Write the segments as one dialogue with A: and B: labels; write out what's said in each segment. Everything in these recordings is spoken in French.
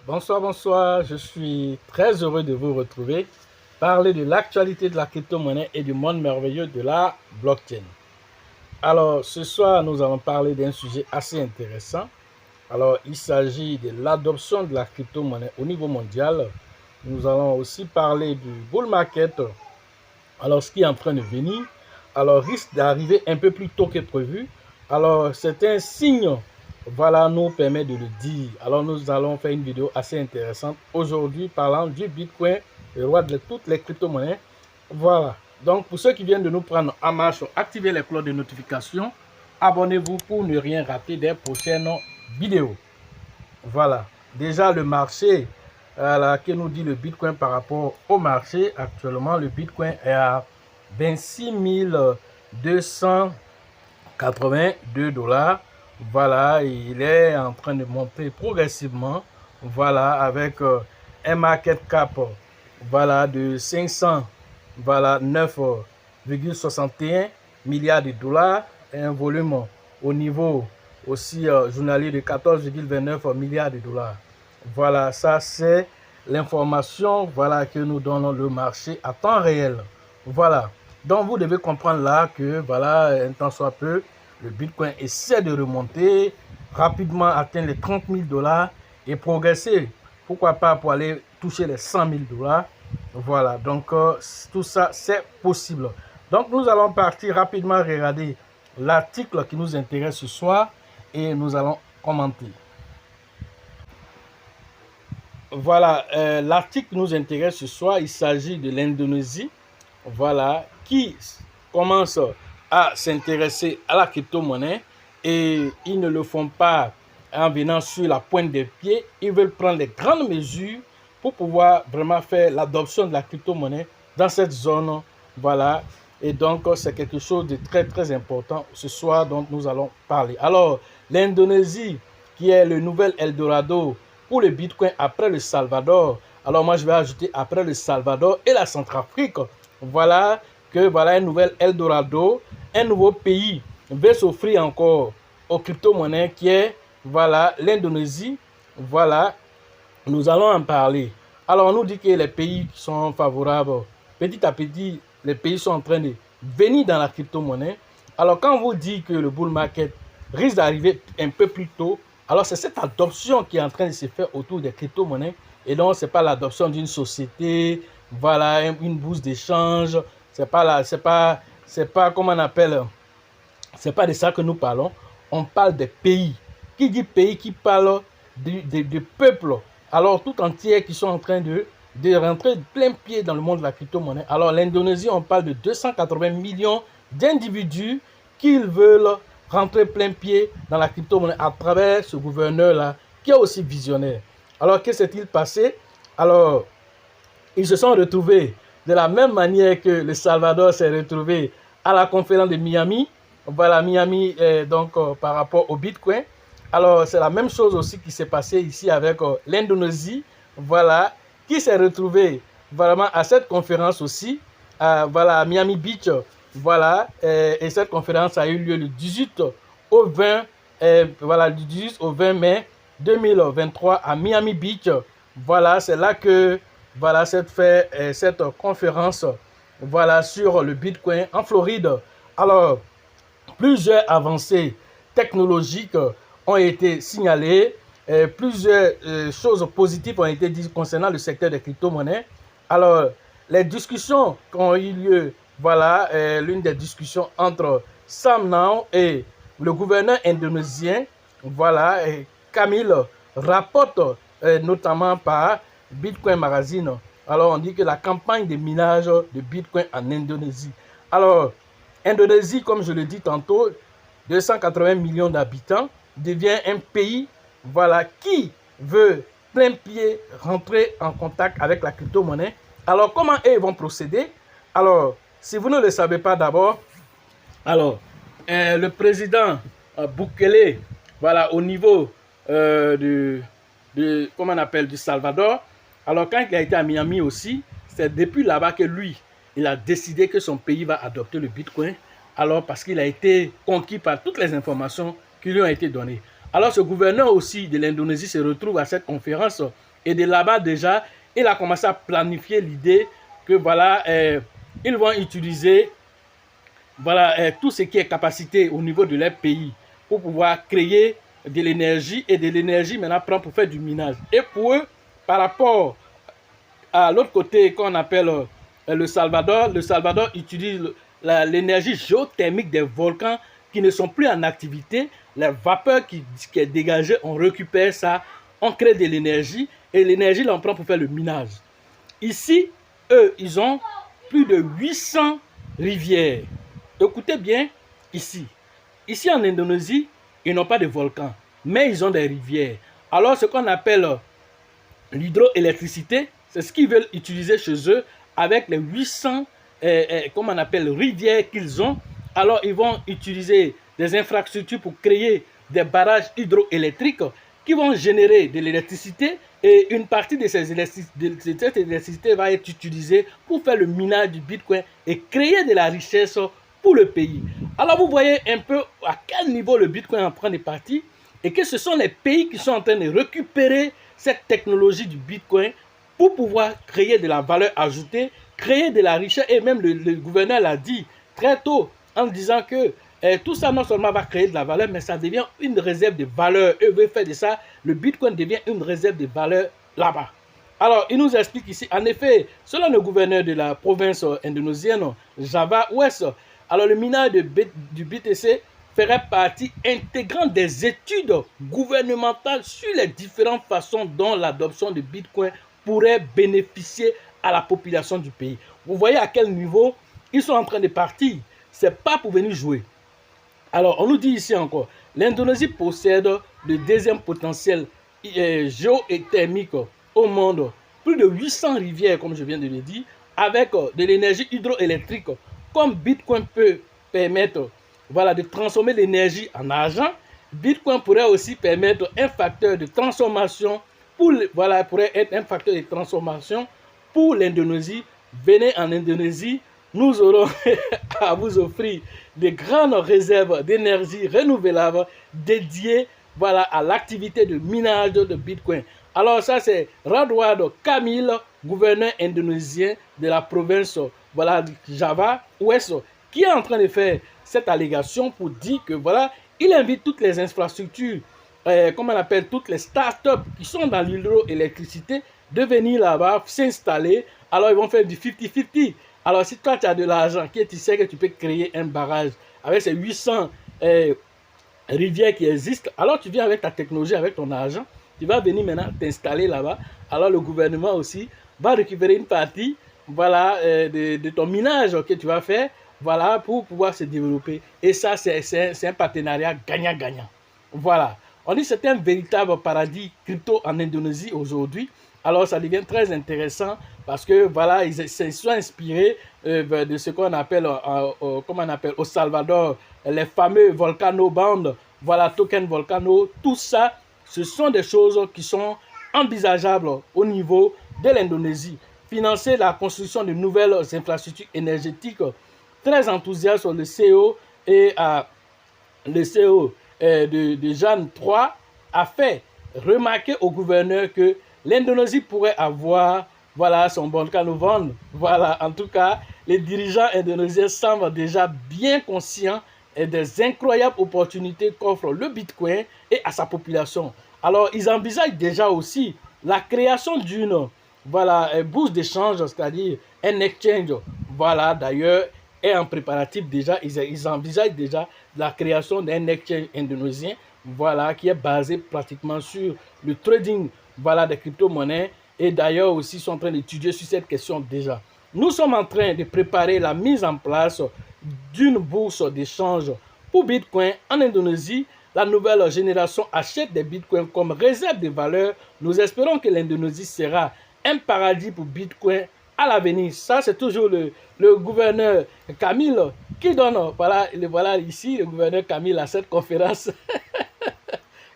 A: Bonsoir, bonsoir. Je suis très heureux de vous retrouver. Parler de l'actualité de la crypto-monnaie et du monde merveilleux de la blockchain. Alors, ce soir, nous allons parler d'un sujet assez intéressant. Alors, il s'agit de l'adoption de la crypto-monnaie au niveau mondial. Nous allons aussi parler du bull market. Alors, ce qui est en train de venir, alors risque d'arriver un peu plus tôt que prévu. Alors, c'est un signe, voilà, nous permet de le dire. Alors, nous allons faire une vidéo assez intéressante aujourd'hui parlant du Bitcoin, le roi de toutes les crypto-monnaies. Voilà. Donc, pour ceux qui viennent de nous prendre en marche, activez les cloches de notification. Abonnez-vous pour ne rien rater des prochaines vidéos. Voilà. Déjà, le marché, que nous dit le Bitcoin par rapport au marché. Actuellement, le Bitcoin est à 26 282 $. Voilà, il est en train de monter progressivement. Voilà, avec un market cap voilà, de 509,61 milliards de dollars et un volume au niveau aussi journalier de 14,29 milliards de dollars. Voilà, ça c'est l'information voilà, que nous donne le marché à temps réel. Voilà, donc vous devez comprendre là que voilà, un temps soit peu, le Bitcoin essaie de remonter rapidement, atteindre les 30 000 $ et progresser, pourquoi pas pour aller toucher les 100 000 $. Voilà, donc tout ça c'est possible. Donc nous allons partir rapidement regarder l'article qui nous intéresse ce soir et nous allons commenter. Voilà, l'article qui nous intéresse ce soir, il s'agit de l'Indonésie, voilà, qui commence à s'intéresser à la crypto-monnaie et ils ne le font pas en venant sur la pointe des pieds. Ils veulent prendre les grandes mesures pour pouvoir vraiment faire l'adoption de la crypto-monnaie dans cette zone, voilà. Et donc, c'est quelque chose de très, très important ce soir dont nous allons parler. Alors, l'Indonésie, qui est le nouvel Eldorado pour le Bitcoin après le Salvador. Alors moi, je vais ajouter après le Salvador et la Centrafrique. Voilà que voilà un nouvel Eldorado, un nouveau pays veut s'offrir encore aux crypto-monnaies qui est voilà l'Indonésie. Voilà, nous allons en parler. Alors on nous dit que les pays qui sont favorables, petit à petit, les pays sont en train de venir dans la crypto-monnaie. Alors quand on vous dit que le bull market risque d'arriver un peu plus tôt, alors c'est cette adoption qui est en train de se faire autour des crypto-monnaies. Et donc, ce n'est pas l'adoption d'une société, voilà, une bourse d'échange. C'est pas comment on appelle, c'est pas de ça que nous parlons. On parle des pays. Qui dit pays, qui parle de peuple. Alors, tout entier qui sont en train de rentrer plein pied dans le monde de la crypto-monnaie. Alors, l'Indonésie, on parle de 280 millions d'individus qui veulent rentrer plein pied dans la crypto-monnaie à travers ce gouverneur-là qui est aussi visionnaire. Alors, que s'est-il passé? Alors, ils se sont retrouvés de la même manière que le Salvador s'est retrouvé à la conférence de Miami. Voilà, Miami, donc, par rapport au Bitcoin. Alors, c'est la même chose aussi qui s'est passé ici avec l'Indonésie. Voilà, qui s'est retrouvé vraiment à cette conférence aussi. Voilà, à Miami Beach. Voilà, et cette conférence a eu lieu le 18 au 20, voilà, du 18 au 20 mai 2023 à Miami Beach. Voilà, c'est là que voilà, cette conférence voilà, sur le Bitcoin en Floride. Alors, plusieurs avancées technologiques ont été signalées. Plusieurs choses positives ont été dites concernant le secteur des crypto-monnaies. Alors, les discussions qui ont eu lieu, voilà, l'une des discussions entre Sam Now et le gouverneur indonésien, voilà, Camille rapporte notamment par Bitcoin Magazine. Alors, on dit que la campagne de minage de Bitcoin en Indonésie. Alors, Indonésie, comme je le dis tantôt, 280 millions d'habitants, devient un pays voilà, qui veut plein pied rentrer en contact avec la crypto-monnaie. Alors, comment ils vont procéder? Alors, si vous ne le savez pas d'abord, alors, le président Bukele, voilà, au niveau comment on appelle, du Salvador, alors quand il a été à Miami aussi, c'est depuis là-bas que lui, il a décidé que son pays va adopter le Bitcoin, alors parce qu'il a été conquis par toutes les informations qui lui ont été données. Alors ce gouverneur aussi de l'Indonésie se retrouve à cette conférence Et de là-bas déjà, il a commencé à planifier l'idée que voilà, ils vont utiliser voilà, tout ce qui est capacité au niveau de leur pays pour pouvoir créer de l'énergie et de l'énergie maintenant prend pour faire du minage. Et pour eux, par rapport à l'autre côté qu'on appelle le Salvador utilise l'énergie géothermique des volcans qui ne sont plus en activité. Les vapeurs qui est dégagée, on récupère ça, on crée de l'énergie et l'énergie, l'on prend pour faire le minage. Ici, eux, ils ont plus de 800 rivières. Écoutez bien, ici. Ici en Indonésie, ils n'ont pas de volcans, mais ils ont des rivières. Alors, ce qu'on appelle l'hydroélectricité, c'est ce qu'ils veulent utiliser chez eux avec les 800 comment on appelle, rivières qu'ils ont. Alors, ils vont utiliser des infrastructures pour créer des barrages hydroélectriques qui vont générer de l'électricité et une partie de cette électricité va être utilisée pour faire le minage du Bitcoin et créer de la richesse pour le pays. Alors, vous voyez un peu à quel niveau le Bitcoin est en train de partir et que ce sont les pays qui sont en train de récupérer cette technologie du Bitcoin pour pouvoir créer de la valeur ajoutée, créer de la richesse. Et même le gouverneur l'a dit très tôt en disant que tout ça non seulement va créer de la valeur, mais ça devient une réserve de valeur. Eux veulent faire de ça, le Bitcoin devient une réserve de valeur là-bas. Alors, il nous explique ici, en effet, selon le gouverneur de la province indonésienne, Java Ouest, alors le minage du BTC ferait partie intégrante des études gouvernementales sur les différentes façons dont l'adoption de Bitcoin pourrait bénéficier à la population du pays. Vous voyez à quel niveau ils sont en train de partir. Ce n'est pas pour venir jouer. Alors, on nous dit ici encore, l'Indonésie possède le deuxième potentiel géothermique au monde. Plus de 800 rivières, comme je viens de le dire, avec de l'énergie hydroélectrique. Comme Bitcoin peut permettre voilà, de transformer l'énergie en argent, Bitcoin pourrait aussi permettre un facteur de transformation voilà, pourrait être un facteur de transformation pour l'Indonésie. Venez en Indonésie, nous aurons à vous offrir de grandes réserves d'énergie renouvelable dédiées voilà, à l'activité de minage de Bitcoin. Alors ça c'est Radwad Kamil, gouverneur indonésien de la province voilà, Java Ouest, qui est en train de faire cette allégation pour dire que voilà, il invite toutes les infrastructures, comme on appelle toutes les startups qui sont dans l'hydroélectricité, de venir là-bas, s'installer. Alors ils vont faire du 50-50. Alors si toi tu as de l'argent, tu sais que tu peux créer un barrage avec ces 800 rivières qui existent, alors tu viens avec ta technologie, avec ton argent, tu vas venir maintenant t'installer là-bas. Alors le gouvernement aussi va récupérer une partie voilà, de ton minage que tu vas faire voilà, pour pouvoir se développer. Et ça, c'est un partenariat gagnant-gagnant. Voilà. On dit que c'est un véritable paradis crypto en Indonésie aujourd'hui. Alors, ça devient très intéressant parce que, voilà, ils se sont inspirés de ce qu'on appelle, comment on appelle, au Salvador, les fameux Volcano Bond, voilà, token Volcano, tout ça, ce sont des choses qui sont envisageables au niveau de l'Indonésie. Financer la construction de nouvelles infrastructures énergétiques, très enthousiaste sur le CEO et le CEO de Jeanne III a fait remarquer au gouverneur que l'Indonésie pourrait avoir voilà, son volcan vendre. Voilà, en tout cas, les dirigeants indonésiens semblent déjà bien conscients des incroyables opportunités qu'offre le Bitcoin et à sa population. Alors, ils envisagent déjà aussi la création d'une voilà, bourse d'échange, c'est-à-dire un exchange. Voilà, d'ailleurs, est en préparatif déjà, ils envisagent déjà la création d'un exchange indonésien, voilà, qui est basé pratiquement sur le trading, voilà, des crypto-monnaies, et d'ailleurs aussi sont en train d'étudier sur cette question déjà. Nous sommes en train de préparer la mise en place d'une bourse d'échange pour Bitcoin en Indonésie. La nouvelle génération achète des Bitcoins comme réserve de valeur. Nous espérons que l'Indonésie sera un paradis pour Bitcoin à l'avenir. Ça, c'est toujours le gouverneur Camille qui donne, voilà ici, le gouverneur Camille à cette conférence.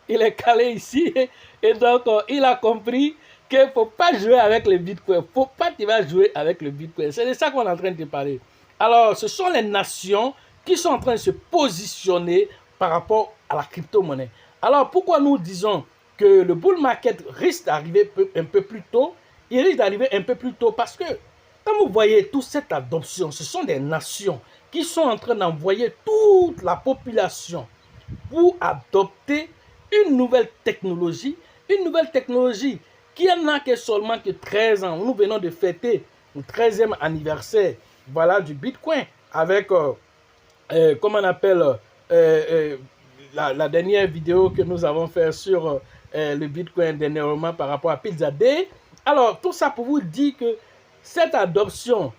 A: Il est calé ici et donc il a compris qu'il ne faut pas jouer avec le Bitcoin. Il ne faut pas que tu vas jouer avec le Bitcoin. C'est de ça qu'on est en train de parler. Alors, ce sont les nations qui sont en train de se positionner par rapport à la crypto-monnaie. Alors, pourquoi nous disons que le bull market risque d'arriver un peu plus tôt. Il risque d'arriver un peu plus tôt parce que, quand vous voyez toute cette adoption, ce sont des nations qui sont en train d'envoyer toute la population pour adopter une nouvelle technologie qui n'a que seulement que 13 ans. Nous venons de fêter le 13e anniversaire, voilà, du Bitcoin avec, comment on appelle, la dernière vidéo que nous avons fait sur le Bitcoin dernièrement par rapport à Pizza Day. Alors, tout ça pour vous dire que cette adoption,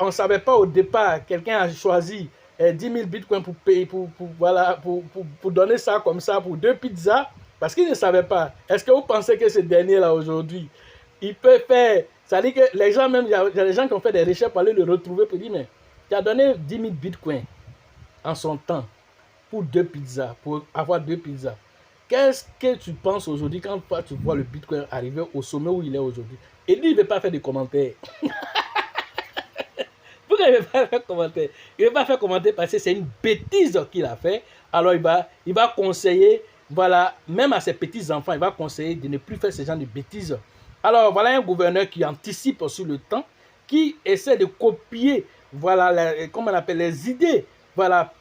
A: on ne savait pas au départ, quelqu'un a choisi 10 000 bitcoins pour payer, voilà, pour donner ça comme ça pour 2 pizzas, parce qu'il ne savait pas. Est-ce que vous pensez que ce dernier-là aujourd'hui, il peut faire, ça dit que les gens, même, il y a des gens qui ont fait des recherches pour aller le retrouver pour dire, mais tu as donné 10 000 bitcoins en son temps pour 2 pizzas, pour avoir 2 pizzas. Qu'est-ce que tu penses aujourd'hui quand tu vois le Bitcoin arriver au sommet où il est aujourd'hui? Et lui, il ne veut pas faire de commentaires. Pourquoi il ne veut pas faire de commentaires? Il ne veut pas faire de commentaires parce que c'est une bêtise qu'il a fait. Alors, il va conseiller, voilà, même à ses petits-enfants, il va conseiller de ne plus faire ce genre de bêtises. Alors, voilà un gouverneur qui anticipe sur le temps, qui essaie de copier, voilà, comment on appelle, les idées, voilà,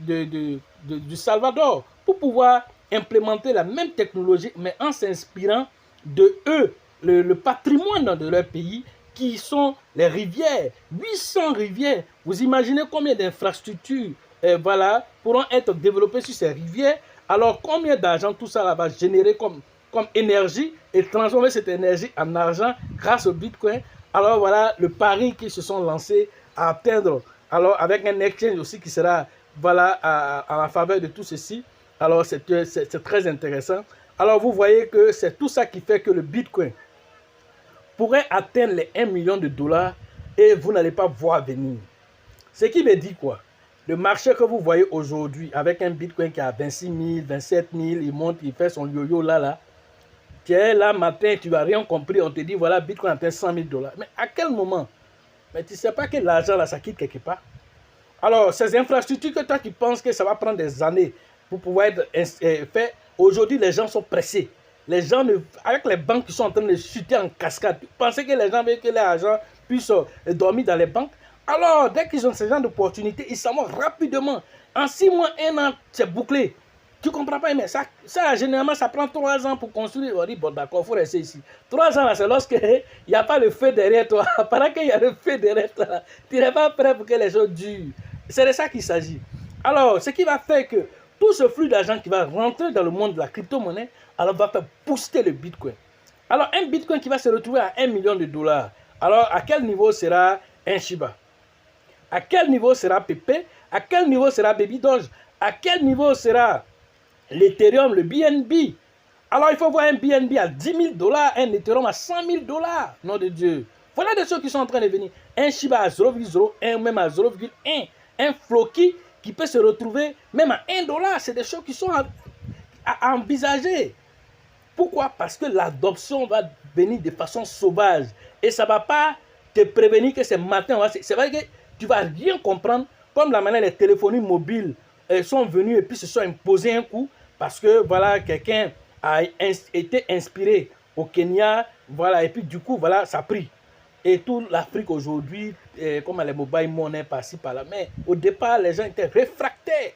A: du Salvador, pour pouvoir implémenter la même technologie, mais en s'inspirant de eux, le patrimoine de leur pays, qui sont les rivières, 800 rivières. Vous imaginez combien d'infrastructures voilà, pourront être développées sur ces rivières? Alors, combien d'argent tout ça va générer comme énergie et transformer cette énergie en argent grâce au Bitcoin? Alors, voilà le pari qu'ils se sont lancés à atteindre. Alors, avec un exchange aussi qui sera, voilà, à la faveur de tout ceci. Alors, c'est très intéressant. Alors, vous voyez que c'est tout ça qui fait que le Bitcoin pourrait atteindre les 1 million de dollars et vous n'allez pas voir venir. Ce qui veut dire quoi? Le marché que vous voyez aujourd'hui avec un Bitcoin qui a 26 000, 27 000, il monte, il fait son yo-yo là. Tu es là matin, tu n'as rien compris, on te dit voilà, Bitcoin atteint 100 000 dollars. Mais à quel moment? Mais tu ne sais pas que l'argent là, ça quitte quelque part. Alors, ces infrastructures que toi, tu penses que ça va prendre des années pour pouvoir être fait, aujourd'hui, les gens sont pressés. Les gens, avec les banques qui sont en train de chuter en cascade, tu pensais que les gens veulent que l'argent puisse dormir dans les banques? Alors, dès qu'ils ont ce genre d'opportunité, ils s'en vont rapidement. En 6 mois, 1 an, c'est bouclé. Tu ne comprends pas, mais ça, généralement, ça prend 3 ans pour construire. On dit, bon, d'accord, il faut rester ici. 3 ans, c'est lorsqu'il n'y a pas le feu derrière toi. Pendant qu'il y a le feu derrière toi, tu n'es pas prêt pour que les choses durent. C'est de ça qu'il s'agit. Alors, ce qui va faire que tout ce flux d'argent qui va rentrer dans le monde de la crypto-monnaie, alors va faire booster le Bitcoin. Alors, un Bitcoin qui va se retrouver à 1 million de dollars, alors à quel niveau sera un Shiba? À quel niveau sera Pepe? À quel niveau sera Baby Doge? À quel niveau sera l'Ethereum, le BNB? Alors, il faut voir un BNB à 10 000 dollars, un Ethereum à 100 000 dollars. Nom de Dieu. Voilà des choses qui sont en train de venir. Un Shiba à 0,01, même à 0,1. Un Floki qui peut se retrouver même à 1 dollar. C'est des choses qui sont à envisager. Pourquoi? Parce que l'adoption va venir de façon sauvage. Et ça ne va pas te prévenir que c'est matin. C'est vrai que tu ne vas rien comprendre. Comme la manière les téléphonies mobiles sont venues et puis se sont imposées un coup. Parce que voilà, quelqu'un a été inspiré au Kenya. Voilà, et puis du coup, voilà, ça a pris. Et toute l'Afrique aujourd'hui, comme les mobile money par-ci, par-là. Mais au départ, les gens étaient réfractaires.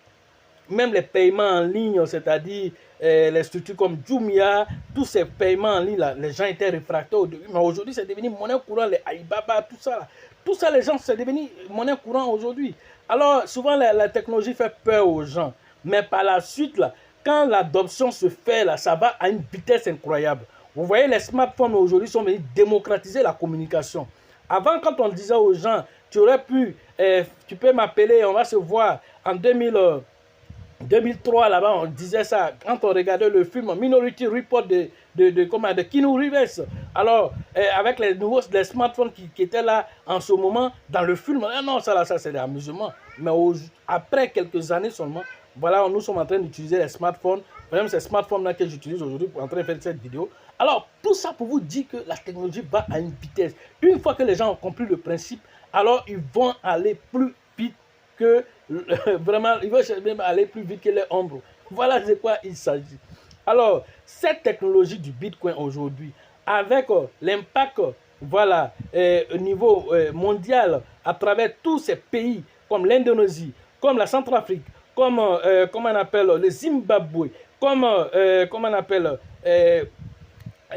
A: Même les paiements en ligne, c'est-à-dire les structures comme Jumia, tous ces paiements en ligne, là, les gens étaient réfractaires au début. Mais aujourd'hui, c'est devenu monnaie courante, les Alibaba, tout ça. Là. Tout ça, les gens, c'est devenu monnaie courante aujourd'hui. Alors, souvent, la technologie fait peur aux gens. Mais par la suite, là, quand l'adoption se fait, là, ça va à une vitesse incroyable. Vous voyez, les smartphones aujourd'hui sont venus démocratiser la communication. Avant, quand on disait aux gens, tu aurais pu, tu peux m'appeler, on va se voir en 2003, là-bas, on disait ça, quand on regardait le film Minority Report de Keanu Reeves. Alors, avec les nouveaux smartphones qui étaient là en ce moment, dans le film, non, ça c'est l'amusement. Mais après quelques années seulement, voilà, nous sommes en train d'utiliser les smartphones, même ces smartphones-là que j'utilise aujourd'hui pour en train de faire cette vidéo. Alors, tout ça pour vous dire que la technologie va à une vitesse. Une fois que les gens ont compris le principe, alors ils vont aller plus vite que vraiment, ils vont même aller plus vite que les ombres. Voilà de quoi il s'agit. Alors, cette technologie du Bitcoin aujourd'hui, avec l'impact voilà, au niveau mondial, à travers tous ces pays comme l'Indonésie, comme la Centrafrique, comme comment on appelle le Zimbabwe, comme comment on appelle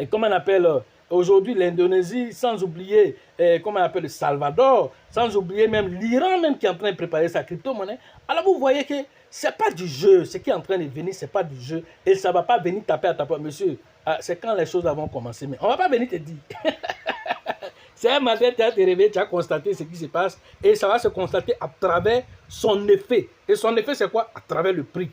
A: comment on appelle aujourd'hui l'Indonésie, sans oublier comment on appelle le Salvador, sans oublier même l'Iran même qui est en train de préparer sa crypto-monnaie. Alors vous voyez que c'est pas du jeu, ce qui est en train de venir, c'est pas du jeu et ça va pas venir taper à ta porte, monsieur. C'est quand les choses vont commencer, mais on va pas venir te dire. C'est un matin, tu as te réveillé, tu as constaté ce qui se passe et ça va se constater à travers son effet. Et son effet, c'est quoi? À travers le prix.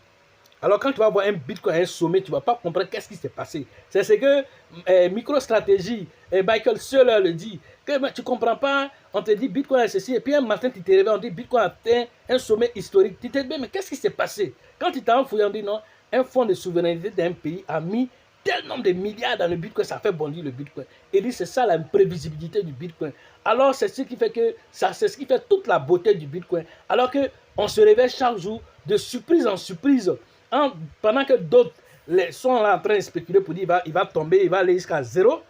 A: Alors quand tu vas voir un Bitcoin à un sommet, tu ne vas pas comprendre qu'est-ce qui s'est passé. C'est ce que MicroStrategy et Michael Saylor le dit. Que tu ne comprends pas, on te dit Bitcoin est ceci, et puis un matin tu te réveilles, on dit Bitcoin a atteint un sommet historique. Tu te dis, mais qu'est-ce qui s'est passé? Quand tu t'es enfouillé, on dit non, un fonds de souveraineté d'un pays a mis tel nombre de milliards dans le Bitcoin, ça fait bondir le Bitcoin. Et dit c'est ça l'imprévisibilité du Bitcoin. Alors c'est ce qui fait que c'est ce qui fait toute la beauté du Bitcoin. Alors que on se réveille chaque jour de surprise en surprise. Pendant que d'autres sont là en train de spéculer pour dire il va tomber, il va aller jusqu'à zéro,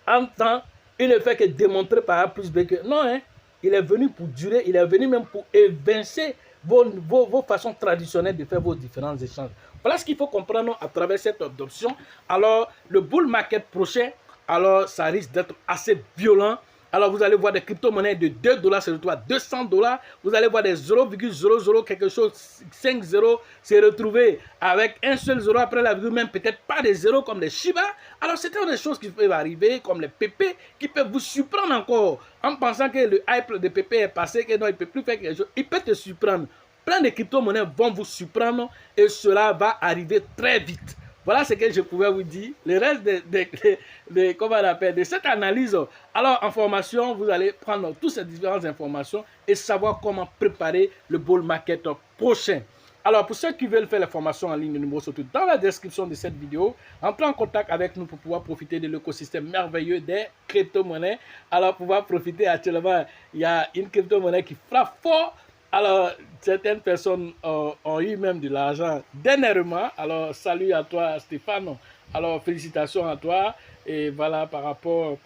A: en temps, il ne fait que démontrer par A plus B que non, hein, il est venu pour durer, il est venu même pour évincer vos façons traditionnelles de faire vos différents échanges. Voilà ce qu'il faut comprendre à travers cette adoption. Alors, le bull market prochain, alors ça risque d'être assez violent. Alors, vous allez voir des crypto-monnaies de 2 dollars se retrouver à 200 dollars. Vous allez voir des 0,00 quelque chose, 5 zéros se retrouver avec un seul zéro après la virgule, même peut-être pas des zéros comme les Shiba. Alors, c'est des choses qui peuvent arriver, comme les PP, qui peuvent vous surprendre encore en pensant que le hype de PP est passé, que non, il ne peut plus faire quelque chose. Il peut te surprendre. Plein de crypto-monnaies vont vous surprendre et cela va arriver très vite. Voilà ce que je pouvais vous dire. Le reste comment on appelle, de cette analyse, alors en formation, vous allez prendre toutes ces différentes informations et savoir comment préparer le bull market prochain. Alors pour ceux qui veulent faire la formation en ligne, le numéro se trouve dans la description de cette vidéo. Entrez en contact avec nous pour pouvoir profiter de l'écosystème merveilleux des crypto-monnaies. Alors pour pouvoir profiter actuellement, il y a une crypto-monnaie qui frappe fort. Alors, certaines personnes ont eu même de l'argent dernièrement. Alors, salut à toi, Stéphane. Alors, félicitations à toi. Et voilà, par rapport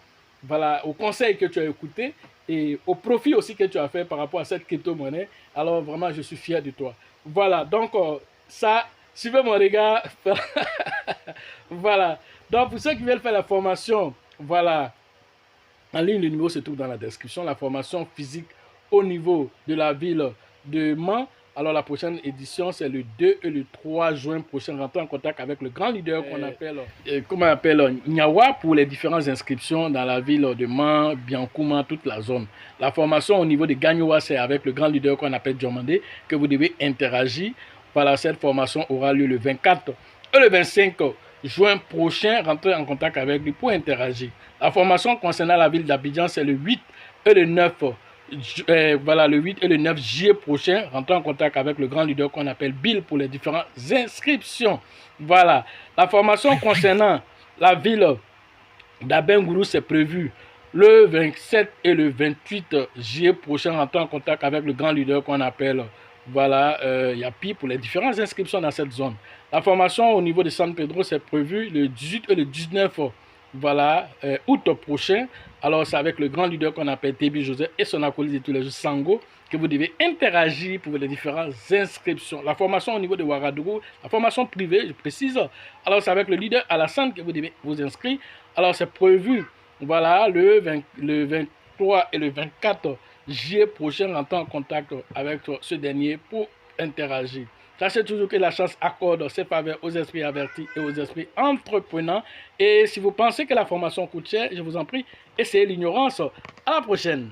A: au conseil que tu as écouté et au profit aussi que tu as fait par rapport à cette crypto-monnaie. Alors, vraiment, je suis fier de toi. Voilà, donc, ça, suivez mon regard. Voilà. Donc, pour ceux qui veulent faire la formation, voilà, en ligne, le numéro se trouve dans la description. La formation physique au niveau de la ville de Mans. Alors la prochaine édition, c'est le 2 et le 3 juin prochain. Rentrez en contact avec le grand leader qu'on appelle Nyawa pour les différentes inscriptions dans la ville de Mans, Biancouma, toute la zone. La formation au niveau de Gagnoua, c'est avec le grand leader qu'on appelle Diomandé que vous devez interagir. Voilà, cette formation aura lieu le 24 et le 25 juin prochain. Rentrez en contact avec lui pour interagir. La formation concernant la ville d'Abidjan, c'est le 8 et le 9 voilà, le 8 et le 9 juillet prochain. Rentrez en contact avec le grand leader qu'on appelle Bill pour les différentes inscriptions. Voilà. La formation concernant la ville d'Abengourou, c'est prévu le 27 et le 28 juillet prochain. Rentrez en contact avec le grand leader qu'on appelle voilà, Yapi pour les différentes inscriptions dans cette zone. La formation au niveau de San Pedro, c'est prévu le 18 et le 19 voilà, août prochain. Alors, c'est avec le grand leader qu'on appelle Tebi Joseph et son acolyte de tous les jours, Sango, que vous devez interagir pour les différentes inscriptions. La formation au niveau de Ouagadougou, la formation privée, je précise. Alors, c'est avec le leader Alassane que vous devez vous inscrire. Alors, c'est prévu, voilà, le 23 et le 24 juillet prochain, rentrez en contact avec ce dernier pour interagir. Sachez toujours que la chance accorde ses faveurs aux esprits avertis et aux esprits entreprenants. Et si vous pensez que la formation coûte cher, je vous en prie, essayez l'ignorance. À la prochaine.